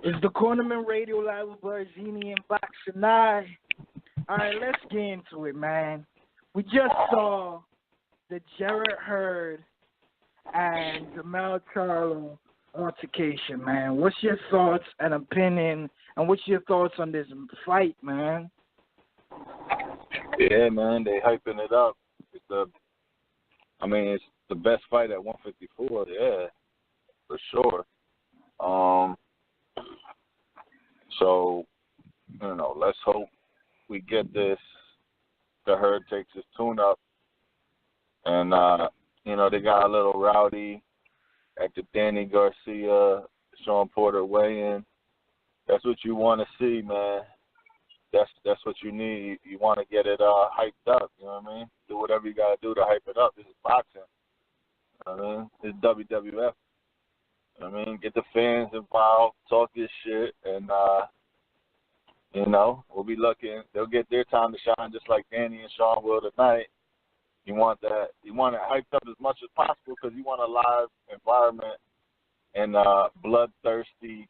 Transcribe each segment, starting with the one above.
It's the Cornermen Radio Live with BARZINI and BOXINGEYE. All right, let's get into it, man. We just saw the Jarrett Hurd and Jermell Charlo altercation, man. What's your thoughts and opinion, and what's your thoughts on this fight, man? Yeah, man, they hyping it up. It's the best fight at 154, yeah, for sure. So, let's hope we get this. The Hurd takes his tune-up. And, they got a little rowdy at the Danny Garcia, Sean Porter weigh-in. That's what you want to see, man. That's what you need. You want to get it hyped up, you know what I mean? Do whatever you got to do to hype it up. This is boxing. You know what I mean? It's WWF. You know what I mean? Get the fans involved, talk your shit, and, we'll be looking. They'll get their time to shine just like Danny and Sean will tonight. You want that. You want it hyped up as much as possible because you want a live environment and a bloodthirsty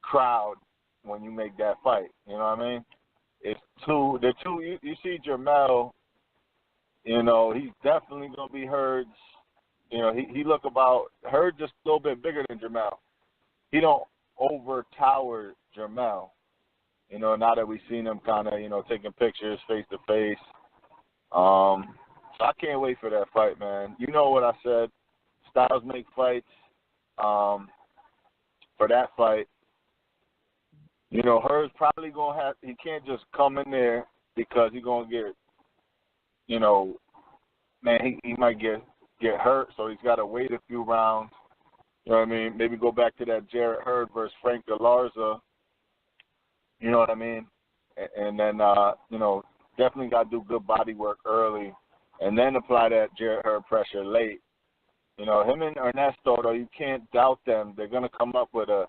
crowd when you make that fight. You know what I mean? You see Jermell, he's definitely going to be Hurd's. He look about, Hurd just a little bit bigger than Jermell. He don't overtower Jermell. Now that we've seen him kind of, taking pictures face to face. So I can't wait for that fight, man. You know what I said. Styles make fights. For that fight, Hurd's probably going to have, he can't just come in there because he's going to get, he might get hurt, so he's got to wait a few rounds. You know what I mean? Maybe go back to that Jarrett Hurd versus Frank Galarza. You know what I mean? And then, definitely got to do good body work early and then apply that Jarrett Hurd pressure late. Him and Ernesto, though, you can't doubt them. They're going to come up with a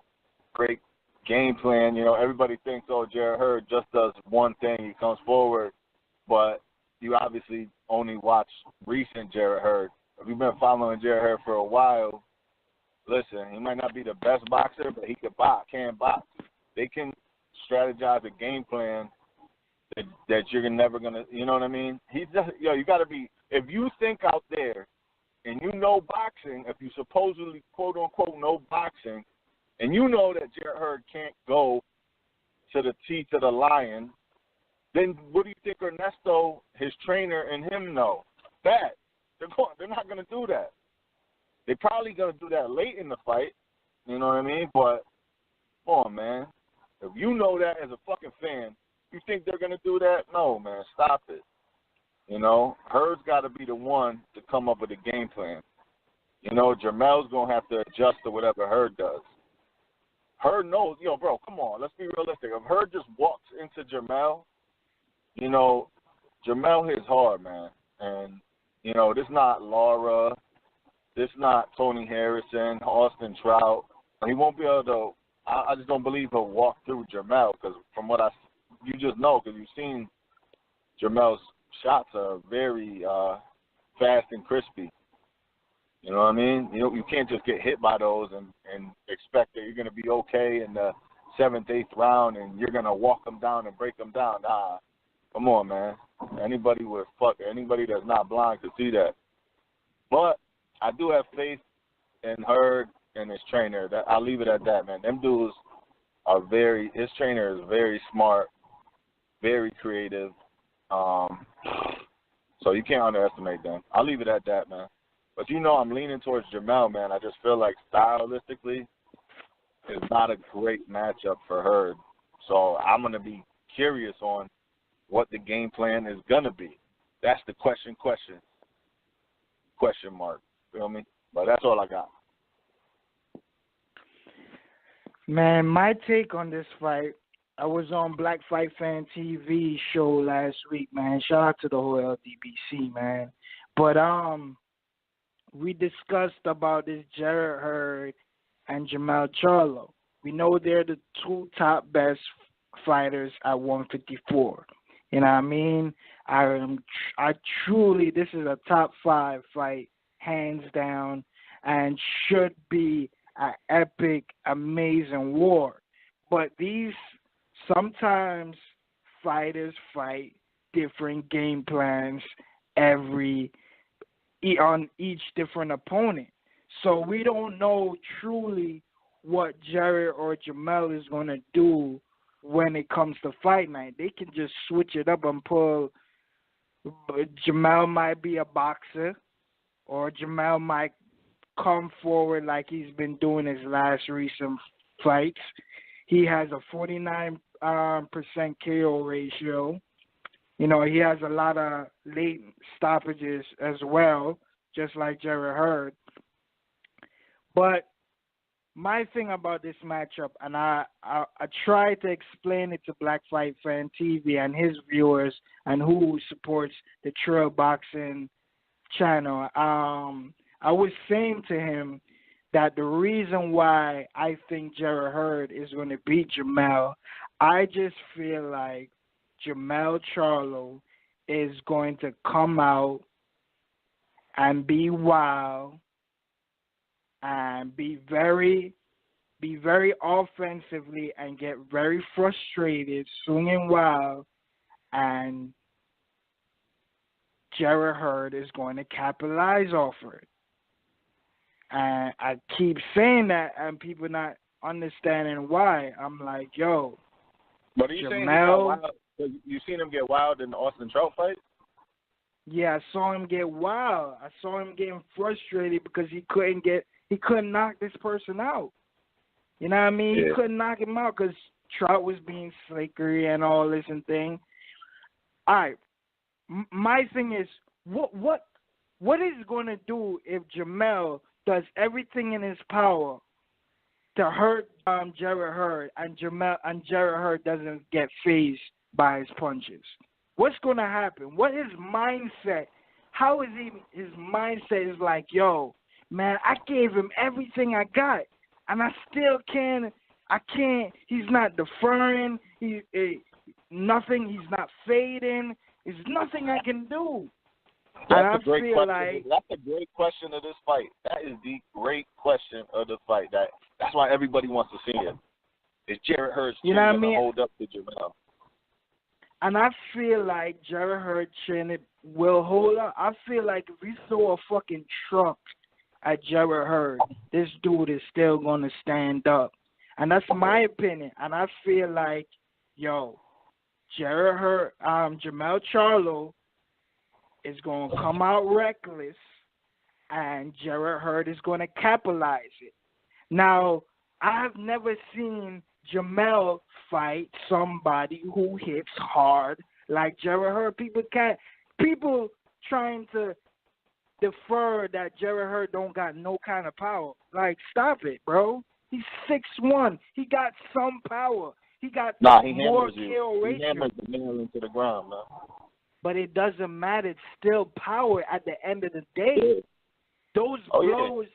great game plan. Everybody thinks, Jarrett Hurd just does one thing. He comes forward. But you obviously only watch recent Jarrett Hurd. If you've been following Jarrett Hurd for a while, listen, he might not be the best boxer, but he can box. They can strategize a game plan that you're never going to, you know what I mean? He's just, you got to be, if you think out there and boxing, if you supposedly, quote unquote, know boxing, and that Jarrett Hurd can't go to the teeth of the lion, then what do you think Ernesto, his trainer, and him know? That. They're not going to do that. They're probably going to do that late in the fight, you know what I mean? But, come on, man. If you know that as a fucking fan, you think they're going to do that? No, man, stop it. Hurd's got to be the one to come up with a game plan. Jermell's going to have to adjust to whatever Hurd does. Hurd knows, bro, come on, let's be realistic. If Hurd just walks into Jermell, Jermell hits hard, man. And, this not Lara, this not Tony Harrison, Austin Trout. He won't be able to, I just don't believe he'll walk through Jermell because from what you just know because you've seen Jermell's shots are very fast and crispy. You know what I mean? You can't just get hit by those and expect that you're going to be okay in the 7th, 8th round and you're going to walk them down and break them down. Nah, come on, man. Anybody that's not blind could see that. But I do have faith in Hurd and his trainer. I'll leave it at that, man. Them dudes are his trainer is very smart, very creative. So you can't underestimate them. I'll leave it at that, man. But I'm leaning towards Jermell, man. I just feel like stylistically it's not a great matchup for Hurd. So I'm going to be curious on what the game plan is going to be. That's the question mark. Feel me? But that's all I got. Man, my take on this fight, I was on Black Fight Fan TV show last week, man. Shout out to the whole LDBC, man. But we discussed about this Jarrett Hurd and Jermell Charlo. We know they're the two top best fighters at 154. You know what I mean? I truly, this is a top 5 fight, hands down, and should be an epic, amazing war. But sometimes fighters fight different game plans on each different opponent. So we don't know truly what Jarrett or Jermell is going to do when it comes to fight night. They can just switch it up and pull. Jermell might be a boxer, or Jermell might come forward like he's been doing his last recent fights. He has a 49% KO ratio. You know, he has a lot of late stoppages as well, just like Jarrett Hurd. But my thing about this matchup, and I try to explain it to Black Fight Fan TV and his viewers and who supports the Trail Boxing channel, I was saying to him that the reason why I think Jarrett Hurd is going to beat Jermell, I just feel like Jermell Charlo is going to come out and be wild and be very offensively and get very frustrated, swinging wild, and Jarrett Hurd is going to capitalize off it. And I keep saying that, and people not understanding why. I'm like, yo, but are you saying you seen him get wild in the Austin Trout fight? Yeah, I saw him get wild. I saw him getting frustrated because he couldn't knock this person out. You know what I mean? Yeah. He couldn't knock him out because Trout was being slickery and all this and thing. All right, my thing is, what is going to do if Jermell does everything in his power to hurt Jarrett Hurd, and Jarrett Hurd doesn't get phased by his punches? What's going to happen? What his mindset? How is his mindset is like, yo, man, I gave him everything I got, and I still can't. I can't. He's not deferring. Nothing. He's not fading. There's nothing I can do. That's a great question. That's a great question of this fight. That is the great question of the fight. That's why everybody wants to see it. Is Jarrett Hurd's chin going to hold up to Jermell? And I feel like Jarrett Hurd's chin will hold up. I feel like if we throw a fucking truck at Jarrett Hurd, this dude is still going to stand up. And that's my opinion. And I feel like, yo, Jarrett Hurd, Jermell Charlo is going to come out reckless, and Jarrett Hurd is going to capitalize it. Now, I've never seen Jermell fight somebody who hits hard like Jarrett Hurd. People trying to defer that Jarrett Hurd don't got no kind of power. Like, stop it, bro. He's 6'1". He got some power. He got more KO ratio. He hammers the nail into the ground, man. But it doesn't matter. It's still power at the end of the day. Those blows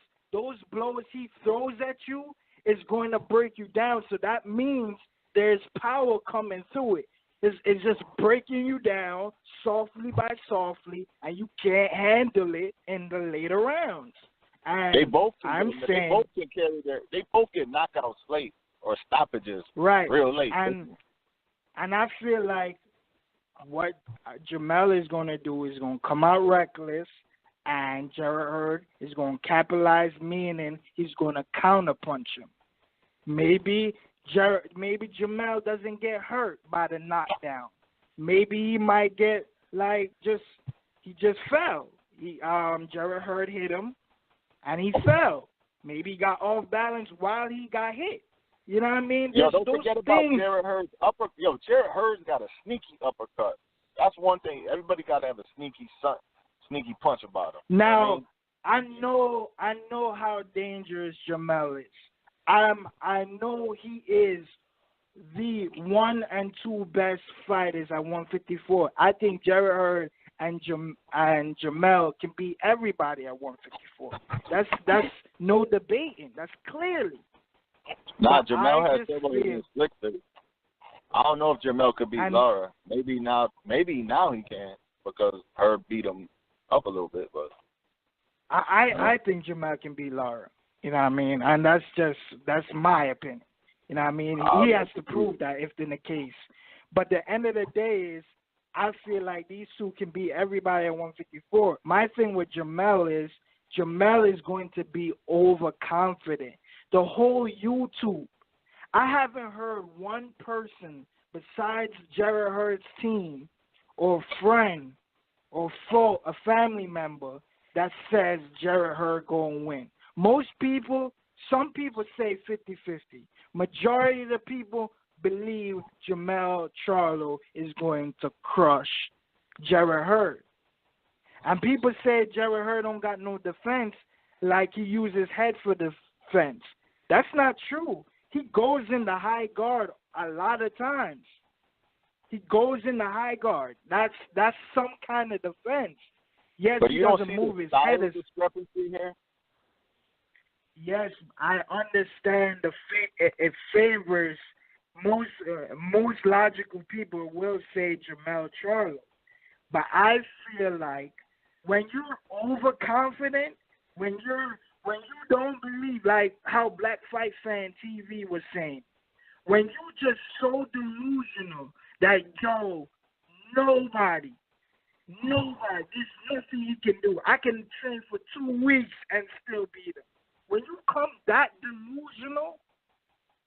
he throws at you is going to break you down. So that means there's power coming through it. It's just breaking you down softly by softly, and you can't handle it in the later rounds. And they both can get knockouts late or stoppages real late. And I feel like what Jermell is going to do is going to come out reckless, and Jarrett Hurd is going to capitalize, meaning he's going to counterpunch him. Maybe Jermell doesn't get hurt by the knockdown. Maybe he might get he just fell. Jarrett Hurd hit him, and he fell. Maybe he got off balance while he got hit. You know what I mean? Don't forget about Jarrett Hurd's upper. Jarrett Hurd's got a sneaky uppercut. That's one thing. Everybody got to have a sneaky punch about him. Now, I know how dangerous Jermell is. I know he is the 1 and 2 best fighters at 154. I think Jarrett Hurd and Jermell can beat everybody at 154. That's no debating. That's clearly. Nah, Jermell has somebody in his slick. I don't know if Jermell could beat Lara. Maybe now he can, because Herb beat him up a little bit. But I think Jermell can beat Lara. You know what I mean? And that's my opinion. You know what I mean? He has to prove that if in the case. But the end of the day is, I feel like these two can beat everybody at 154. My thing with Jermell is going to be overconfident. The whole YouTube, I haven't heard one person besides Jarrett Hurd's team or friend or a family member that says Jarrett Hurd going to win. Most people, some people say 50-50. Majority of the people believe Jermell Charlo is going to crush Jarrett Hurd. And people say Jarrett Hurd don't got no defense, like he uses head for defense. That's not true. He goes in the high guard a lot of times. He goes in the high guard. That's some kind of defense. Yes, but he you doesn't don't see move the his style head. discrepancy here? Yes, I understand it favors most logical people will say Jermell Charlo, but I feel like when you're overconfident, when you don't believe, like how Black Fight Fan TV was saying, when you just so delusional that nobody, there's nothing you can do. I can train for 2 weeks and still beat him. When you come that delusional,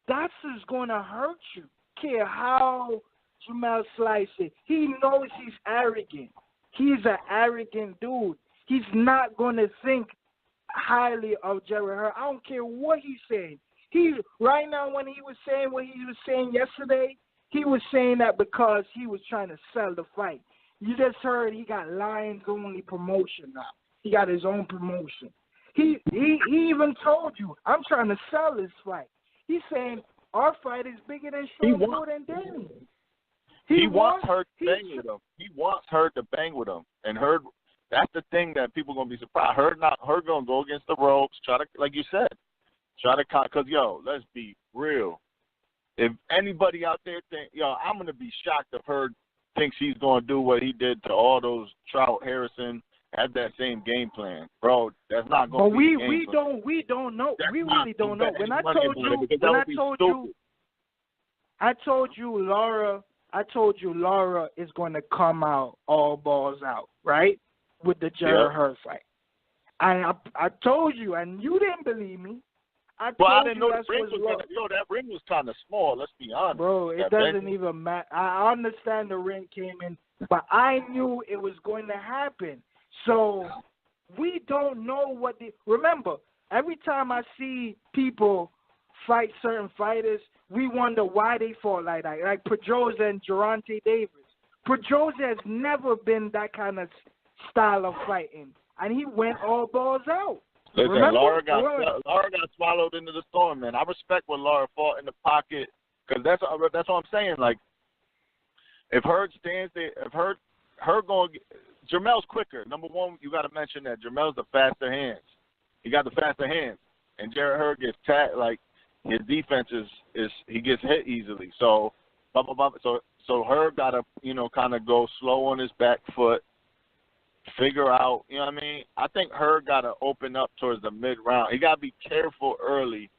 that's just going to hurt you. Care how Jermell slices it. He knows he's arrogant. He's an arrogant dude. He's not going to think highly of Jarrett Hurd. I don't care what he's saying. Right now, when he was saying what he was saying yesterday, he was saying that because he was trying to sell the fight. You just heard he got Lions only promotion now. He got his own promotion. He even told you, I'm trying to sell this fight. He's saying our fight is bigger than Showtime and Danny. He wants Hurd to bang with him. He wants Hurd to bang with him. And Hurd, that's the thing that people are going to be surprised. Hurd going to go against the ropes, try to, like you said, because, let's be real. If anybody out there I'm going to be shocked if Hurd thinks he's going to do what he did to all those Trout, Harrison, have that same game plan, bro. That's not going to be the game plan. We don't know. That's we really don't know. When I told you Lara is going to come out all balls out, right? With the Jarrett Hurd fight. And I told you, and you didn't believe me. I didn't know the ring was that ring was kind of small. Let's be honest, bro. It doesn't even matter. I understand the ring came in, but I knew it was going to happen. So we don't know what remember, every time I see people fight certain fighters, we wonder why they fought like that. Like Pedroza and Gervonta Davis. Pedroza has never been that kind of style of fighting, and he went all balls out. Listen, remember? Lara got swallowed into the storm, man. I respect when Lara fought in the pocket, because that's what I'm saying. Like, if Hurd stands there, if Hurd going, Jermell's quicker. Number one, you got to mention that Jermell's the faster hands. He got the faster hands, and Jarrett Hurd gets tagged. Like, his defense is he gets hit easily. So, So Hurd got to kind of go slow on his back foot, figure out. You know what I mean? I think Hurd got to open up towards the mid round. He got to be careful early.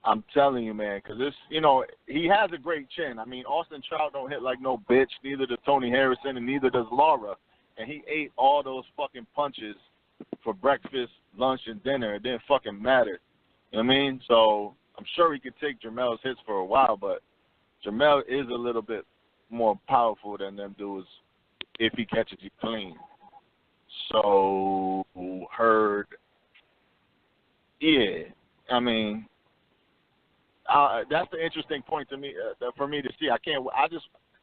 I'm telling you, man, because he has a great chin. I mean, Austin Trout don't hit like no bitch. Neither does Tony Harrison, and neither does Lara. And he ate all those fucking punches for breakfast, lunch, and dinner. It didn't fucking matter. You know what I mean? So I'm sure he could take Jermell's hits for a while, but Jermell is a little bit more powerful than them dudes if he catches you clean. So Hurd, yeah, I mean, that's the interesting point to me for me to see.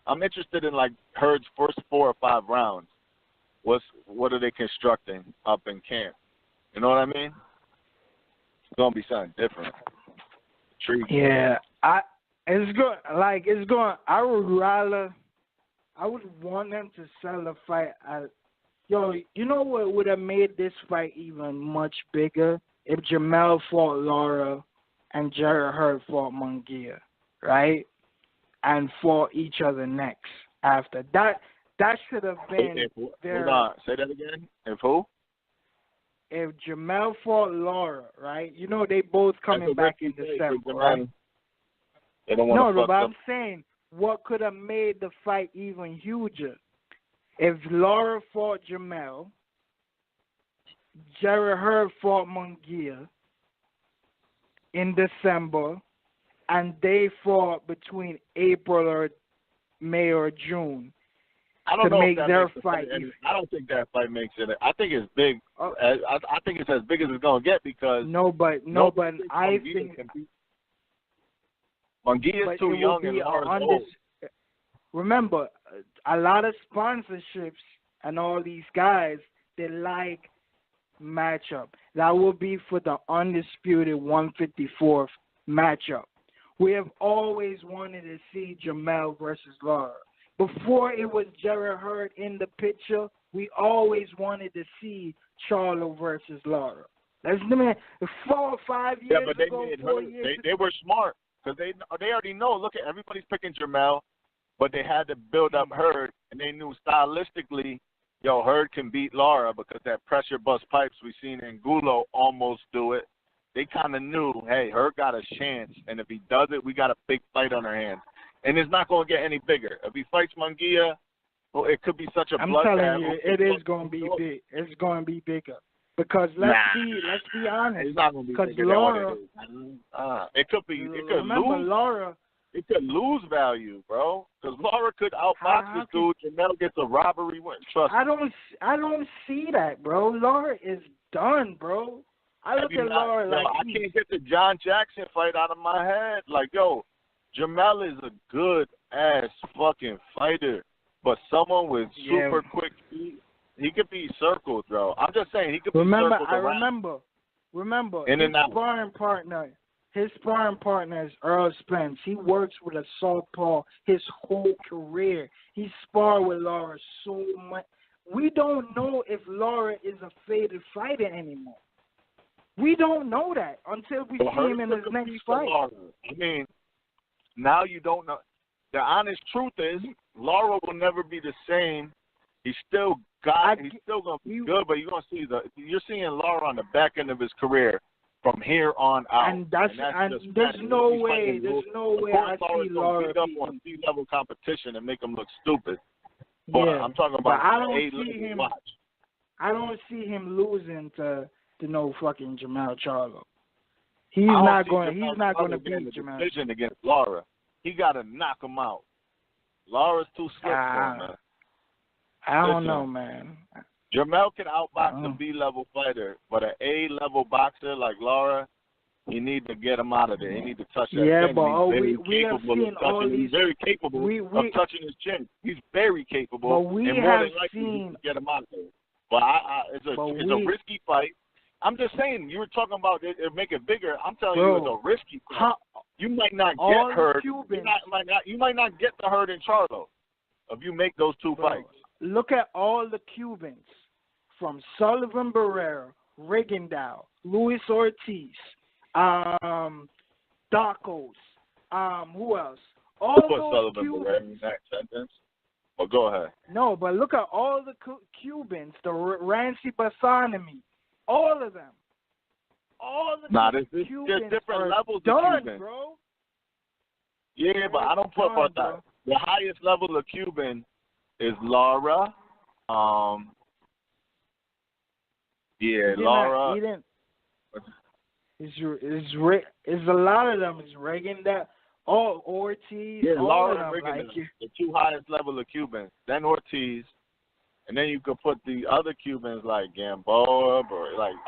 I'm interested in like Hurd's first 4 or 5 rounds. What are they constructing up in camp? You know what I mean? It's gonna be something different. Yeah, it's good. Like it's going. I would want them to sell the fight. You know what would have made this fight even much bigger if Jermell fought Lara and Jarrett Hurd fought Munguia, right? And fought each other next after that. That should have been Hold on. Say that again. If who? if Jermell fought Lara, right? You know they both coming back in December, right? They don't want to fuck but up. I'm saying what could have made the fight even huger if Lara fought Jermell, Jarrett Hurd fought Munguia in December, and they fought between April or May or June. I don't to know make if that their makes the fight. I don't think that fight makes it. I think it's big. I think it's as big as it's gonna get because I think Munguia is too young and Lara's old. Remember, a lot of sponsorships and all these guys, they like matchup. That will be for the undisputed 154th matchup. We have always wanted to see Jermell versus Lara. Before it was Jarrett Hurd in the picture, we always wanted to see Charlo versus Lara. That's 4 or 5 years ago, 4 years ago. They were smart because they already know. Look at everybody's picking Jermell, but they had to build up Hurd, and they knew stylistically, Hurd can beat Lara because that pressure bust pipes we seen in Gulo almost do it. They kind of knew, hey, Hurd got a chance, and if he does it, we got a big fight on our hands. And it's not going to get any bigger. If he fights Munguia, well, it could be such a bloodbath. I'm telling you, it is going to be big. It's going to be bigger. Because let's be honest. It's not going to be bigger Lara, than what it is. It could be. It could remember, lose. Lara. It could lose value, bro. Because Lara could outbox this dude. Jermell gets a robbery win. Trust me. I don't see that, bro. Lara is done, bro. I look at Lara like I can't get the John Jackson fight out of my head. Like, Jermell is a good-ass fucking fighter, but someone with super quick feet, he could be circled, bro. I'm just saying, he could be circled around. Remember, In and out. His sparring partner is Earl Spence. He works with a southpaw his whole career. He sparred with Lara so much. We don't know if Lara is a faded fighter anymore. We don't know that until we see him in his next fight. I mean, now you don't know. The honest truth is, Lara will never be the same. He's still gonna be good, but you're seeing Lara on the back end of his career from here on out. And there's no way I see Lara beat up on C-level competition and make him look stupid. But I'm talking about A-level watch. I don't see him losing to no fucking Jermell Charlo. He's not going to beat Jermell. Decision against Lara. He got to knock him out. Lara's too slick for him, man. I don't know, man. Jermell can outbox a B-level fighter, but an A-level boxer like Lara, you need to get him out of there. He need to touch that chin. We have seen all these. He's very capable of touching his chin. He's very capable. But we and more than likely to get him out of there. But it's a risky fight. I'm just saying, you were talking about it make it bigger. I'm telling you, it's a risky fight. You might not get Hurd. You might not get the Hurd and Charlo if you make those two fights. Look at all the Cubans, from Sullivan Barrera, Rigondeaux, Luis Ortiz, Dacos, who else? All those Cubans. In that sentence. Well, go ahead. No, but look at all the Cubans, the Rancy Bassanami, all of them. All the Cubans there's different levels done, of Cuban. Bro. Yeah, but I don't put about that. The highest level of Cuban is Lara. Lara. It's a lot of them. It's Rigondeaux, Ortiz. Yeah, Lara and Rigondeaux, the two highest level of Cubans. Then Ortiz, and then you could put the other Cubans like Gamboa,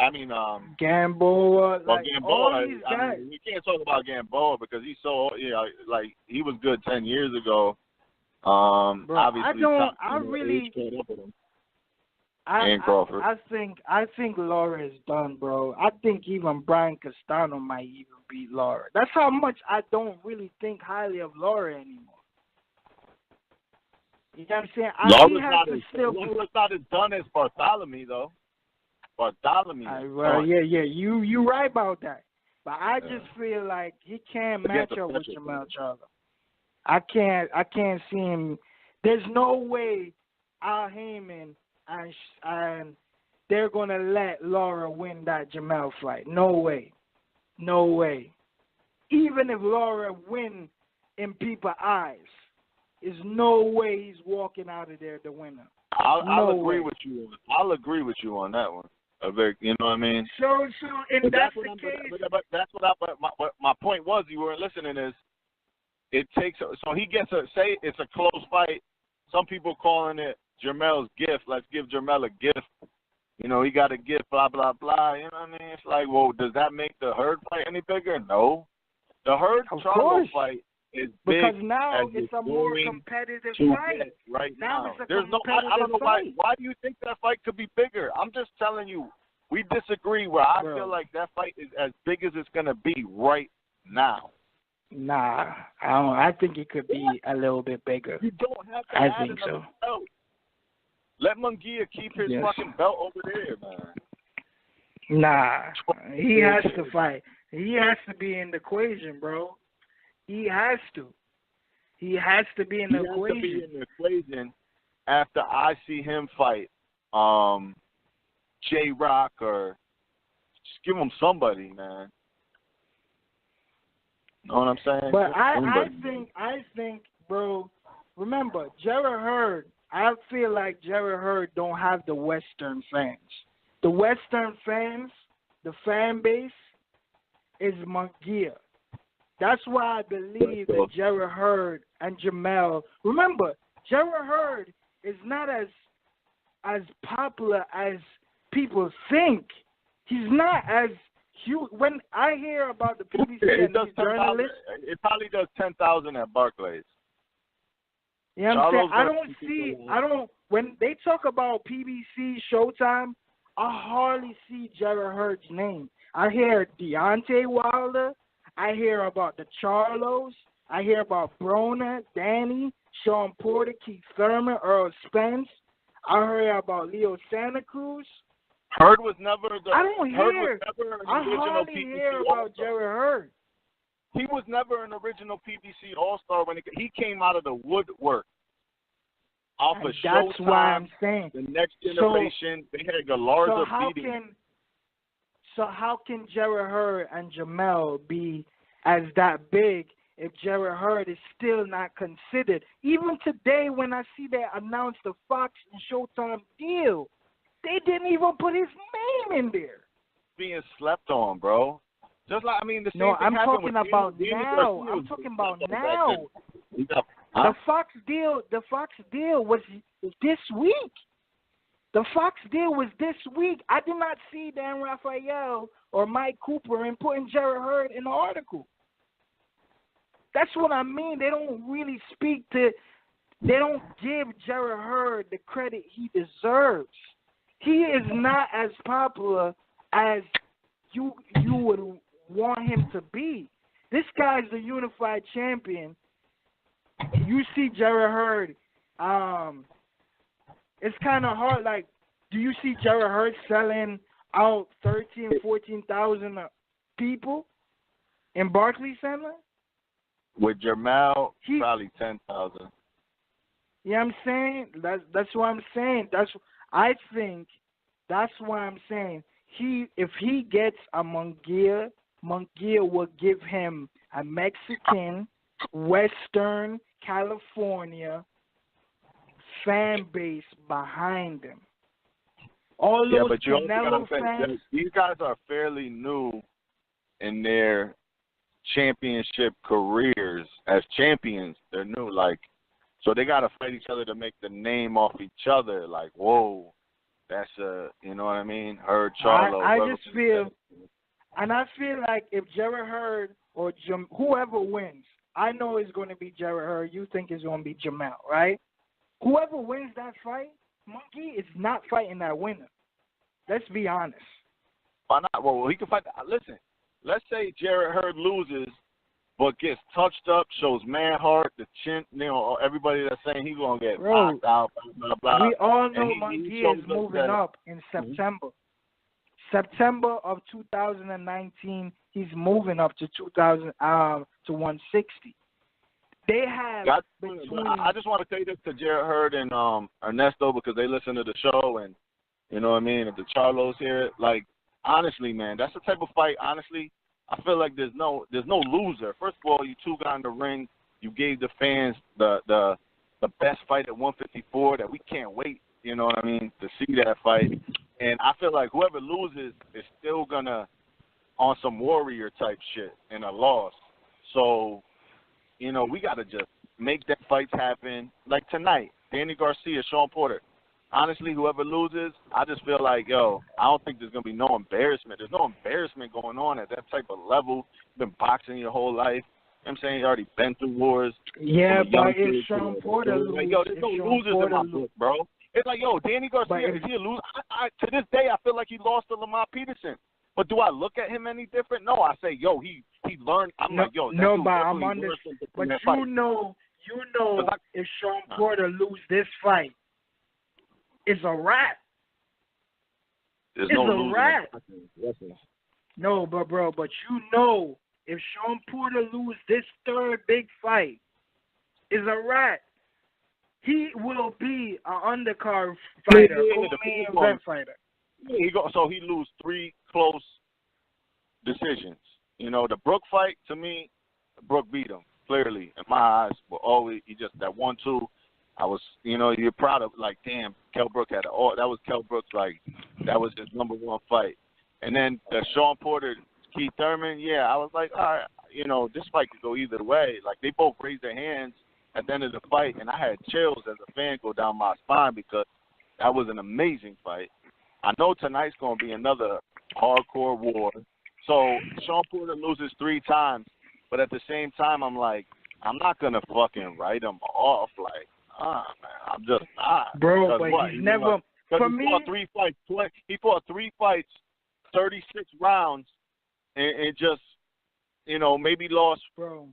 Gamboa. Gamboa. These guys. We can't talk about Gamboa because he's so he was good 10 years ago. Obviously, I think Lara is done, bro. I think even Brian Castano might even beat Lara. That's how much I don't really think highly of Lara anymore. You know what I'm saying? Lara's not as done as Bartholomew, though. You right about that. But I just feel like he can't match up with Jermell Charlo. I can't see him. There's no way Al Heyman and they're going to let Lara win that Jermell fight. No way. No way. Even if Lara win in people's eyes, there's no way he's walking out of there the winner. I'll agree with you. I'll agree with you on that one. You know what I mean? So, and that's the case. But that's what my point was. You weren't listening. Is it takes so he gets say it's a close fight. Some people calling it Jermell's gift. Let's give Jermell a gift. You know, he got a gift. Blah blah blah. You know what I mean? It's like, well, does that make the Hurd fight any bigger? No. The Hurd-Charlo fight is big because now it's a more competitive fight. Right now. It's a I don't know fight. why do you think that fight could be bigger? I'm just telling you, we disagree. Where I feel like that fight is as big as it's gonna be right now. Nah, I think it could be a little bit bigger. You don't have to. I think so. Belt. Let Munguia keep his fucking belt over there, man. Nah, he has to fight. He has to be in the equation, bro. He has to. He has to be in the equation. He has to be in the equation after I see him fight J-Rock or just give him somebody, man. Know what I'm saying? But I think, bro, remember, Jarrett Hurd, I feel like Jarrett Hurd don't have the Western fans. The Western fans, the fan base, is Munguia. That's why I believe that Jarrett Hurd and Jermell. Remember, Jarrett Hurd is not as popular as people think. He's not as huge. When I hear about the PBC and these journalists, it probably does 10,000 at Barclays. You know what I'm saying? When they talk about PBC, Showtime, I hardly see Jarrett Hurd's name. I hear Deontay Wilder. I hear about the Charlos. I hear about Broner, Danny, Sean Porter, Keith Thurman, Earl Spence. I heard about Leo Santa Cruz. Hurd was never the. I don't hear. I hardly hear about Jarrett Hurd. He was never an original PBC All-Star when he came out of the woodwork. Off of Showtime, that's why I'm saying. The next generation, they had Galarza beating. So how can Jarrett Hurd and Jermell be as that big if Jarrett Hurd is still not considered? Even today when I see they announced the Fox and Showtime deal, they didn't even put his name in there. Being slept on, bro. Just like, the same thing I'm happened talking with about Danny now. Garcia. I'm talking about now. Huh? The Fox deal was this week. The Fox deal was this week. I did not see Dan Raphael or Mike Cooper and putting Jarrett Hurd in the article. That's what I mean. They don't really they don't give Jarrett Hurd the credit he deserves. He is not as popular as you would want him to be. This guy's the unified champion. You see Jarrett Hurd. It's kind of hard. Like, do you see Jarrett Hurd selling out 13,000, 14,000 people in Barclays Center? With Jermell, probably 10,000. You know what I'm saying? That's what I'm saying. I think that's why I'm saying if he gets a Munguia will give him a Mexican, Western California fan base behind him. All those but you Canelo fans. These guys are fairly new in their championship careers as champions. They're new, so they got to fight each other to make the name off each other. Like, whoa, that's you know what I mean? Hurd, Charlo. I just feel, and I feel like if Jarrett Hurd or whoever wins, I know it's going to be Jarrett Hurd. You think it's going to be Jermell, right? Whoever wins that fight, Monkey is not fighting that winner. Let's be honest. Why not? Well, he can fight. Listen, let's say Jarrett Hurd loses, but gets touched up, shows man heart, the chin, everybody that's saying he's going to get knocked out, blah, blah, blah. We all know Monkey is moving up in September. September of 2019, he's moving up to 160. They have I just want to say this to Jarrett Hurd and Ernesto because they listen to the show, and You know what I mean? If the Charlos here, like, honestly, man, that's the type of fight, honestly, I feel like there's no loser. First of all, you two got in the ring. You gave the fans the best fight at 154 that we can't wait, you know what I mean, to see that fight. And I feel like whoever loses is still going to, on some warrior type shit in a loss. So, you know, we got to just make that fights happen. Like tonight, Danny Garcia, Sean Porter. Honestly, whoever loses, I just feel like, yo, I don't think there's going to be no embarrassment. There's no embarrassment going on at that type of level. You've been boxing your whole life. You know what I'm saying? You already been through wars. Yeah, but if Sean Porter loses, like, yo, there's no losers in my book, bro. It's like, yo, Danny Garcia, is he a loser? To this day, I feel like he lost to Lamar Peterson. But do I look at him any different? No, I say, yo, he learned. I'm like, yo, no, but I'm on this. But you know, if Sean Porter lose this fight, it's a wrap. It's a wrap. No, but you know, if Sean Porter lose this third big fight, it's a wrap. He will be an undercard fighter, main event fighter. So he lose 3 close decisions. You know, the Brook fight, to me, Brook beat him, clearly. In my eyes, but always, he just, that 1-2, I was, you know, you're proud of, like, damn, Kell Brook had that was Kell Brook's, like, that was his #1 fight. And then the Sean Porter, Keith Thurman, yeah, I was like, all right, you know, this fight could go either way. Like, they both raised their hands at the end of the fight, and I had chills as a fan go down my spine because that was an amazing fight. I know tonight's going to be another hardcore war. So Sean Porter loses 3 times, but at the same time, I'm like, I'm not going to fucking write him off. Like, man, I'm just not. Bro, but he's never, for me. He fought 3 fights, 36 rounds, and just, you know, maybe lost, bro,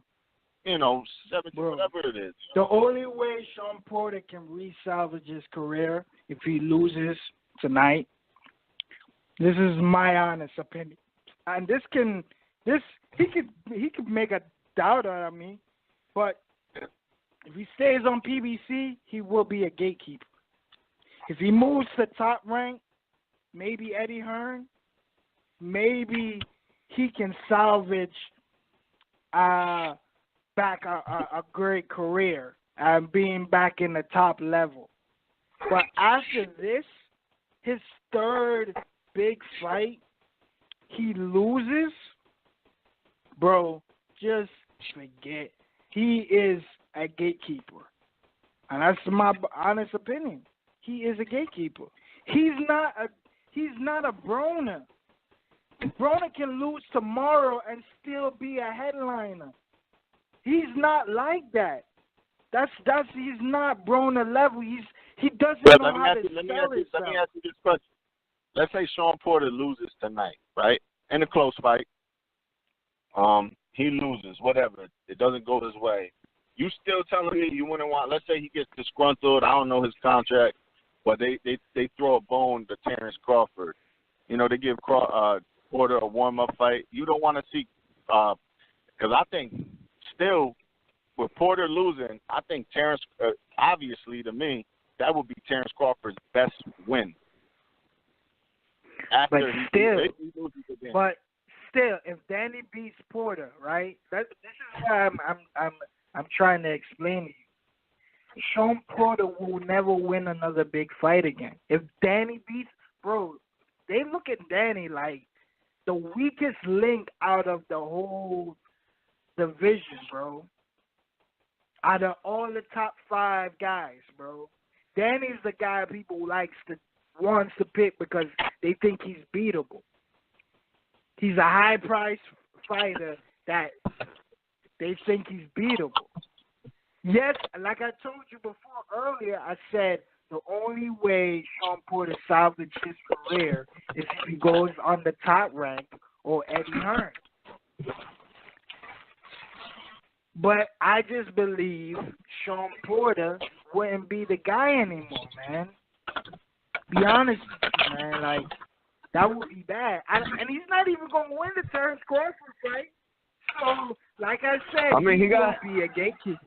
you know, 17, whatever it is. The only way Sean Porter can re-salvage his career if he loses tonight, this is my honest opinion, and he could make a doubt out of me, but if he stays on PBC, he will be a gatekeeper. If he moves to top rank, maybe Eddie Hearn, maybe he can salvage back a great career and being back in the top level. But after this, his third big fight, he loses, bro, just forget. He is a gatekeeper. And that's my honest opinion. He is a gatekeeper. He's not a Broner. Broner can lose tomorrow and still be a headliner. He's not like that. He's not Broner level. He doesn't know how to sell himself. Let me ask you this question. Let's say Sean Porter loses tonight, right? In a close fight. He loses, whatever. It doesn't go his way. You still telling me you wouldn't want, let's say he gets disgruntled, I don't know his contract, but they throw a bone to Terrence Crawford. You know, they give Porter a warm-up fight. You don't want to see, because I think still with Porter losing, I think Terrence, obviously to me, that would be Terrence Crawford's best win. But still, if Danny beats Porter, right? This is why I'm trying to explain to you. Sean Porter will never win another big fight again. If Danny beats, bro, they look at Danny like the weakest link out of the whole division, bro. Out of all the top 5 guys, bro, Danny's the guy people wants to pick because they think he's beatable. He's a high-priced fighter that they think he's beatable. Yes, like I told you before earlier, I said the only way Sean Porter salvages his career is if he goes on the top rank or Eddie Hearn. But I just believe Sean Porter wouldn't be the guy anymore, man. Be honest with you, man. Like, that would be bad. And he's not even going to win the Terrence Crawford fight. So, like I said, he's going to be a gatekeeper.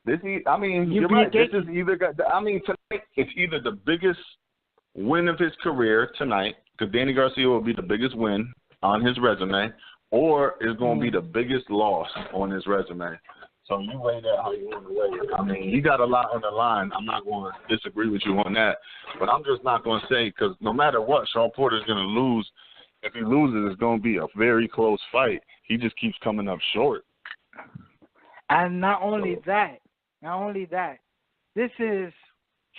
You're right. This is either. Tonight it's either the biggest win of his career tonight, because Danny Garcia will be the biggest win on his resume, or is going to be the biggest loss on his resume. So you weigh that how you want to weigh it. I mean, he got a lot on the line. I'm not going to disagree with you on that. But I'm just not going to say, because no matter what, Shawn Porter's going to lose. If he loses, it's going to be a very close fight. He just keeps coming up short. And not only that, this is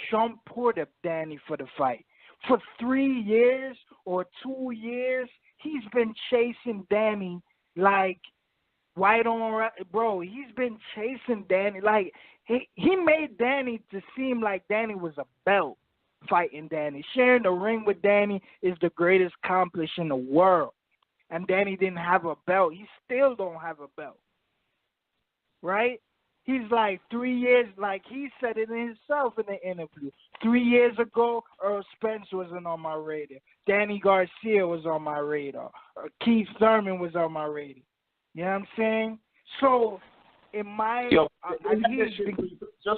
Shawn Porter Danny for the fight. For 3 years or 2 years, he's been chasing Danny like right on, bro. He's been chasing Danny like he made Danny to seem like Danny was a belt fighting Danny. Sharing the ring with Danny is the greatest accomplishment in the world. And Danny didn't have a belt. He still don't have a belt. Right? He's like 3 years, like he said it himself in the interview. 3 years ago, Earl Spence wasn't on my radar. Danny Garcia was on my radar. Keith Thurman was on my radar. You know what I'm saying? So, in my... just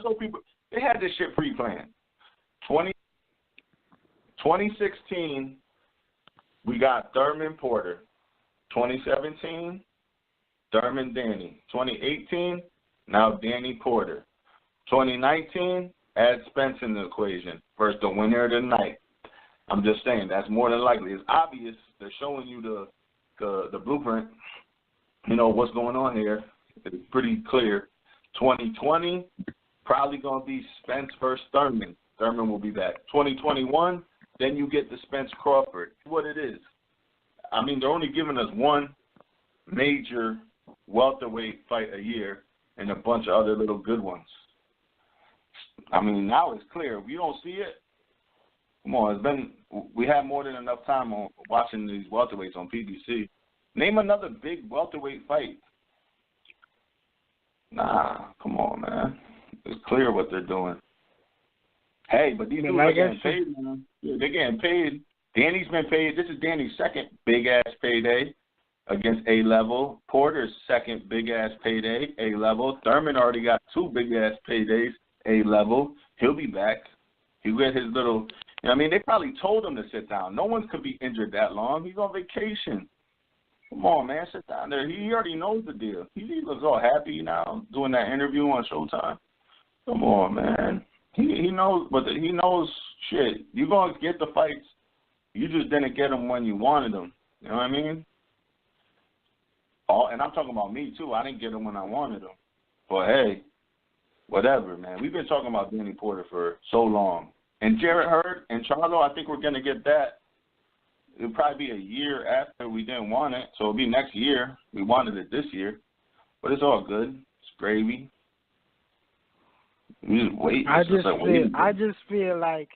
so people... They had this shit pre-planned. 2016, we got Thurman Porter. 2017, Thurman Danny. 2018, now Danny Porter. 2019, add Spence in the equation versus the winner of the night. I'm just saying, that's more than likely. It's obvious. They're showing you the blueprint. You know what's going on here. It's pretty clear. 2020, probably going to be Spence versus Thurman. Thurman will be back. 2021, then you get the Spence Crawford. What it is. I mean, they're only giving us one major welterweight fight a year and a bunch of other little good ones. I mean, now it's clear. If you don't see it, come on. We have more than enough time on watching these welterweights on PBC. Name another big welterweight fight. Nah, come on, man. It's clear what they're doing. Hey, but these people are getting paid, man. They're getting paid. Danny's been paid. This is Danny's second big-ass payday against A-level. Porter's second big-ass payday, A-level. Thurman already got 2 big-ass paydays, A-level. He'll be back. He'll get his little, you know what I mean? They probably told him to sit down. No one could be injured that long. He's on vacation. Come on, man, sit down there. He already knows the deal. He looks all happy now doing that interview on Showtime. Come on, man. He knows, but he knows shit. You're going to get the fights. You just didn't get them when you wanted them. You know what I mean? And I'm talking about me, too. I didn't get them when I wanted them. But, hey, whatever, man. We've been talking about Danny Porter for so long. And Jarrett Hurd and Charlo, I think we're going to get that. It'll probably be a year after we didn't want it. So it'll be next year. We wanted it this year. But it's all good. It's gravy. We just wait. I just feel like,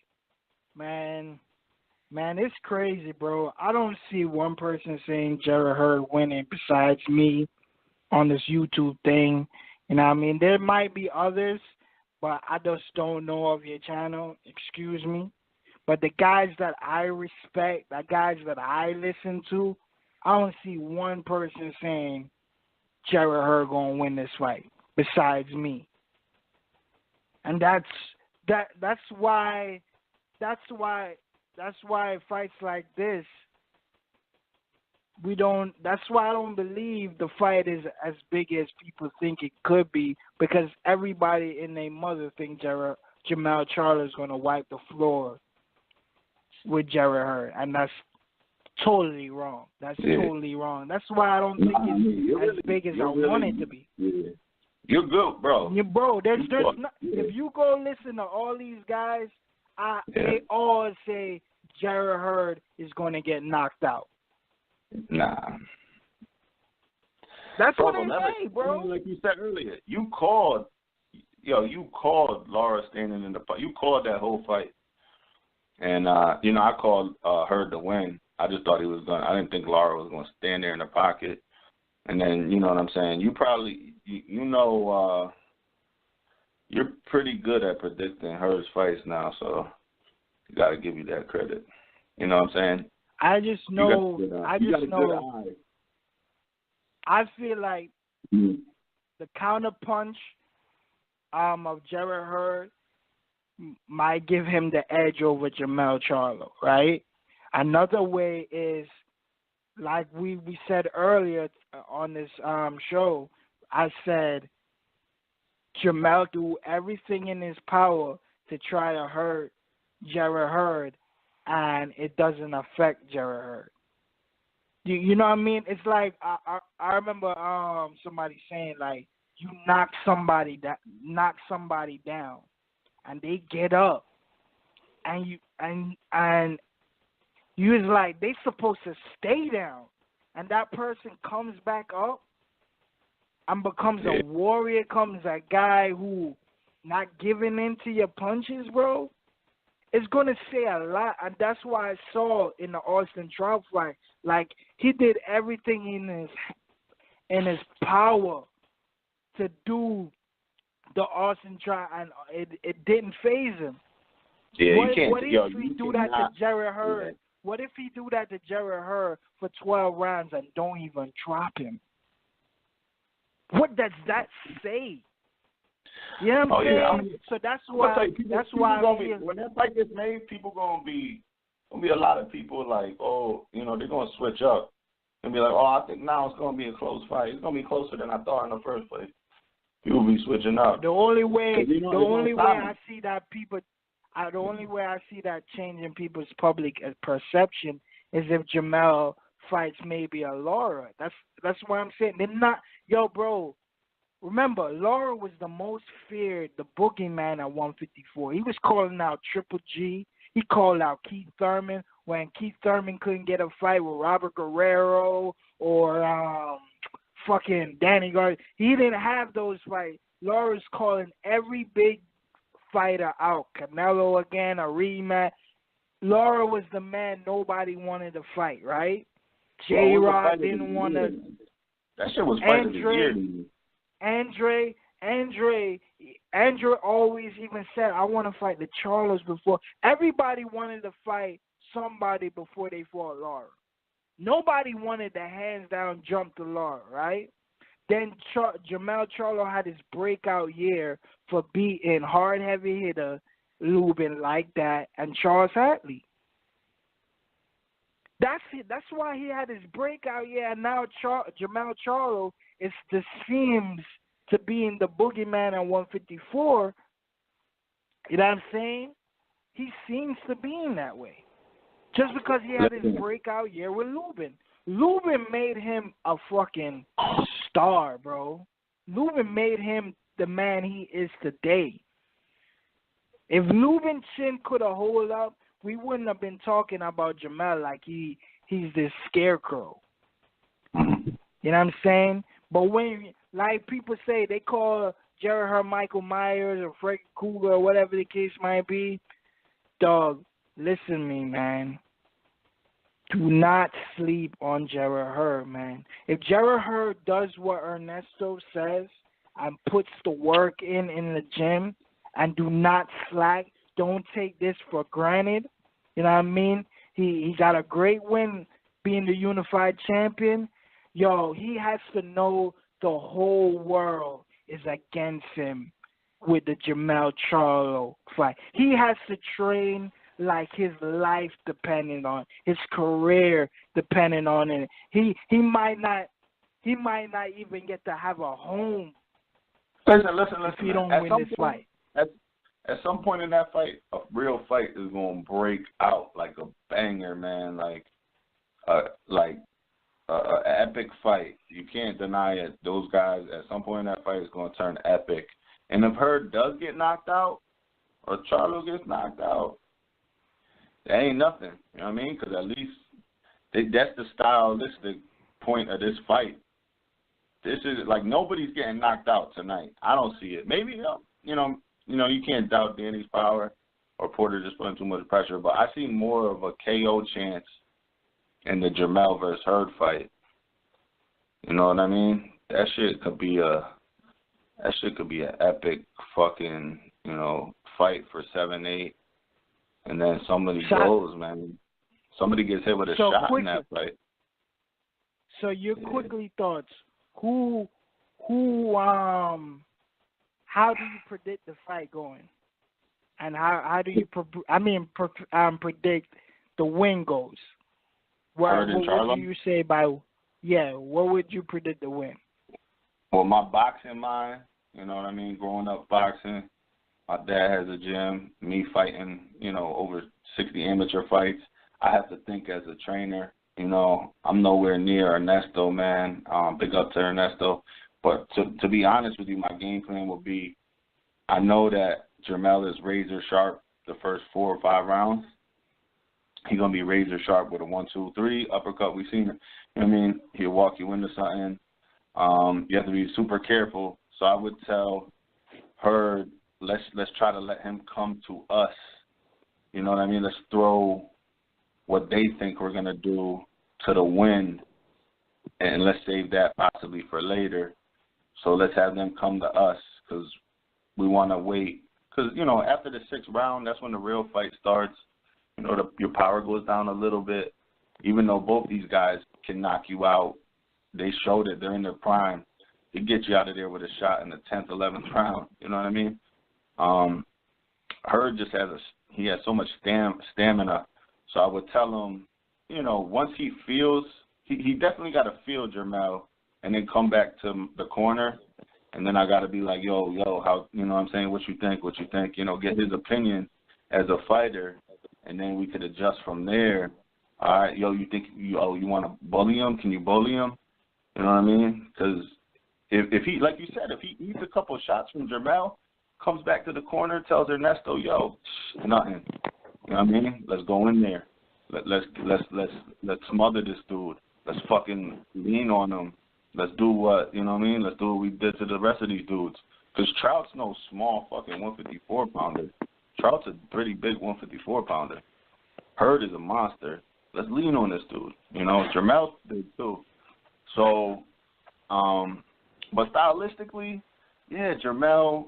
man, it's crazy, bro. I don't see one person saying Jarrett Hurd winning besides me on this YouTube thing. You know what I mean? There might be others, but I just don't know of your channel. Excuse me. But the guys that I respect, the guys that I listen to, I don't see one person saying Jarrett Hurd gonna win this fight besides me. And that's why fights like this, that's why I don't believe the fight is as big as people think it could be, because everybody and their mother think Jermell Charlo is going to wipe the floor with Jarrett Hurd, and that's totally wrong. Totally wrong. That's why I don't think it's as big as I want it to be. Yeah. You're good, bro. There's not, if you go listen to all these guys, they all say Jarrett Hurd is going to get knocked out. Nah. That's what they say, bro. Like you said earlier, you called Lara standing in the fight. You called that whole fight. And, I called Hurd to win. I just thought I didn't think Lara was going to stand there in the pocket. And then, you know what I'm saying, you probably, you're pretty good at predicting Hurd's fights now, so you got to give you that credit. You know what I'm saying? I just know, I feel like the counter punch of Jarrett Hurd might give him the edge over Jermell Charlo, right? Another way is, like we said earlier on this show, I said Jermell do everything in his power to try to hurt Jarrett Hurd, and it doesn't affect Jarrett Hurd. You know what I mean? It's like I remember somebody saying, like, you knock somebody down, and they get up, and you is like, they supposed to stay down, and that person comes back up and becomes a warrior, comes a guy who not giving in to your punches, bro. It's going to say a lot, and that's why I saw in the Austin Trout fight, like, he did everything in his power to do the Austin Trout, and it didn't phase him. Yeah, What if he do that to Jarrett Hurd? Yeah. What if he do that to Jarrett Hurd for 12 rounds and don't even drop him? What does that say? You know what I'm saying? Yeah. So that's why. When that fight gets made, people gonna be a lot of people like, oh, you know, they're gonna switch up and be like, oh, I think now it's gonna be a close fight. It's gonna be closer than I thought in the first place. People be switching up. The only way I see that changing people's public perception is if Jermell fights maybe a Lara. That's why I'm saying they're not. Yo, bro. Remember, Lara was the most feared, the boogeyman at 154. He was calling out Triple G. He called out Keith Thurman when Keith Thurman couldn't get a fight with Robert Guerrero or fucking Danny Garcia. He didn't have those fights. Lara's calling every big fighter out. Canelo again, a rematch. Lara was the man nobody wanted to fight, right? J-Rod didn't want to. That shit was fight of the year. Andre always even said, I want to fight the Charlos before. Everybody wanted to fight somebody before they fought Lara. Nobody wanted to hands down jump to Lara, right? Then Jermell Charlo had his breakout year for beating hard heavy hitter Lubin like that and Charles Hatley. That's it. That's why he had his breakout year, and now Jermell Charlo seems to be in the boogeyman at 154. You know what I'm saying? He seems to be in that way. Just because he had his breakout year with Lubin. Lubin made him a fucking star, bro. Lubin made him the man he is today. If Lubin chin could have hold up, we wouldn't have been talking about Jermell like he's this scarecrow. You know what I'm saying? But when, like people say, they call Jarrett Hurd Michael Myers or Freddy Krueger or whatever the case might be, dog, listen to me, man. Do not sleep on Jarrett Hurd, man. If Jarrett Hurd does what Ernesto says and puts the work in the gym and do not slack, don't take this for granted. You know what I mean? He got a great win being the unified champion. Yo, he has to know the whole world is against him with the Jermell Charlo fight. He has to train like his life depending on his career depending on it. He might not even get to have a home. Listen. If he don't win this fight. At some point in that fight, a real fight is going to break out like a banger, man. Like an epic fight. You can't deny it. Those guys, at some point in that fight, is going to turn epic. And if Hurd does get knocked out, or Charlo gets knocked out, that ain't nothing. You know what I mean? Because at least that's the stylistic point of this fight. This is like nobody's getting knocked out tonight. I don't see it. Maybe you can't doubt Danny's power or Porter just putting too much pressure, but I see more of a KO chance in the Jermell versus Hurd fight. You know what I mean? That shit could be an epic fucking, fight for 7-8. And then somebody goes, man. Somebody gets hit with a shot in that fight. So your quickly thoughts, how do you predict the fight going? And how do you predict the win goes? What do you say by? Yeah, what would you predict the win? Well, my boxing mind, you know what I mean. Growing up boxing, my dad has a gym. Me fighting, you know, over 60 amateur fights. I have to think as a trainer. You know, I'm nowhere near Ernesto, man. Big up to Ernesto. But to be honest with you, my game plan will be, I know that Jermell is razor sharp the first 4 or 5 rounds. He's going to be razor sharp with a 1, 2, 3 uppercut. We've seen it. You know what I mean? He'll walk you into something. You have to be super careful. So I would tell Hurd, let's try to let him come to us. You know what I mean? Let's throw what they think we're going to do to the wind, and let's save that possibly for later. So let's have them come to us because we want to wait. Because, you know, after the 6th round, that's when the real fight starts. You know, your power goes down a little bit. Even though both these guys can knock you out, they showed it. They're in their prime. They get you out of there with a shot in the 10th, 11th round. You know what I mean? Hurd just has he has so much stamina. So I would tell him, you know, once he feels, he definitely got to feel Jermell and then come back to the corner. And then I got to be like, yo, how, you know what I'm saying, what you think, you know, get his opinion as a fighter. And then we could adjust from there. All right, you think, you want to bully him? Can you bully him? You know what I mean? Because if he, like you said, if he eats a couple of shots from Jermell, comes back to the corner, tells Ernesto, yo, nothing. You know what I mean? Let's go in there. Let's smother this dude. Let's fucking lean on him. Let's do what, you know what I mean? Let's do what we did to the rest of these dudes. Because Trout's no small fucking 154-pounder. Trout's a pretty big 154-pounder. Hurd is a monster. Let's lean on this dude. You know, Jermell's big too. So, but stylistically, yeah, Jermell,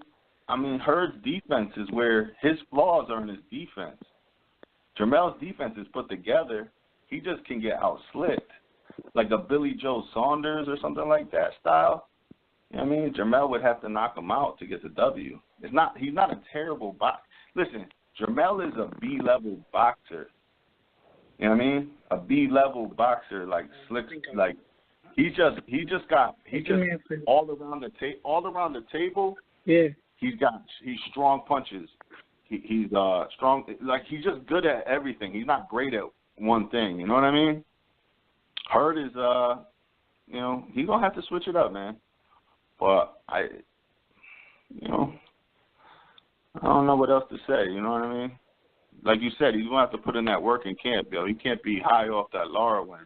I mean, Hurd's defense is where his flaws are in his defense. Jermell's defense is put together. He just can get out-slicked. Like a Billy Joe Saunders or something like that style. You know what I mean? Jermell would have to knock him out to get the W. He's not a terrible boxer. Listen, Jermell is a B-level boxer. You know what I mean? A B-level boxer, like slick, like he's all around the table. Yeah. He's strong punches. He's strong, like he's just good at everything. He's not great at one thing. You know what I mean? Hurd is, you know, he's gonna have to switch it up, man. But I don't know what else to say. You know what I mean? Like you said, he's gonna have to put in that work in camp, Bill. He can't be high off that Lara win.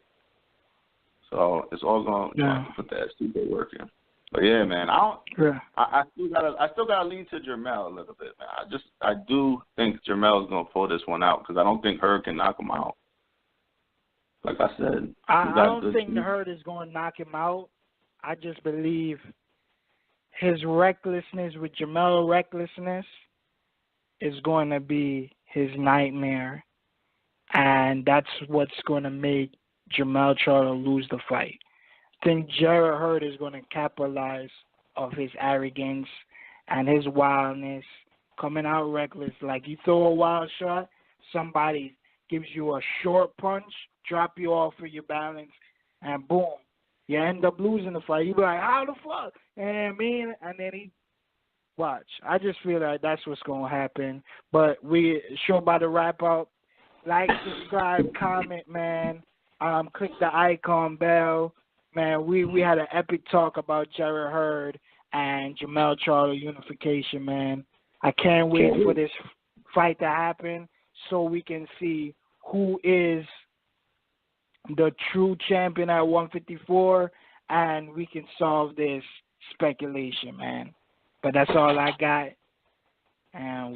So it's all gonna have to put that stupid work in. But yeah, man, I still gotta lean to Jermell a little bit, man. I do think Jermell's gonna pull this one out because I don't think Hurd can knock him out. Like I said, I don't think the Hurd is going to knock him out. I just believe his recklessness with Jermell recklessness is going to be his nightmare, and that's what's going to make Jermell Charlo lose the fight. I think Jarrett Hurd is going to capitalize off his arrogance and his wildness, coming out reckless. Like you throw a wild shot, somebody gives you a short punch, drop you off of your balance, and boom, you end up losing the fight. You be like, how the fuck? You know what I mean? And then watch. I just feel like that's what's going to happen. But we sure about to wrap up. Like, subscribe, comment, man. Click the icon bell. Man, we had an epic talk about Jarrett Hurd and Jermell Charlo unification, man. I can't wait for this fight to happen so we can see who is the true champion at 154, and we can solve this speculation, man. But that's all I got. And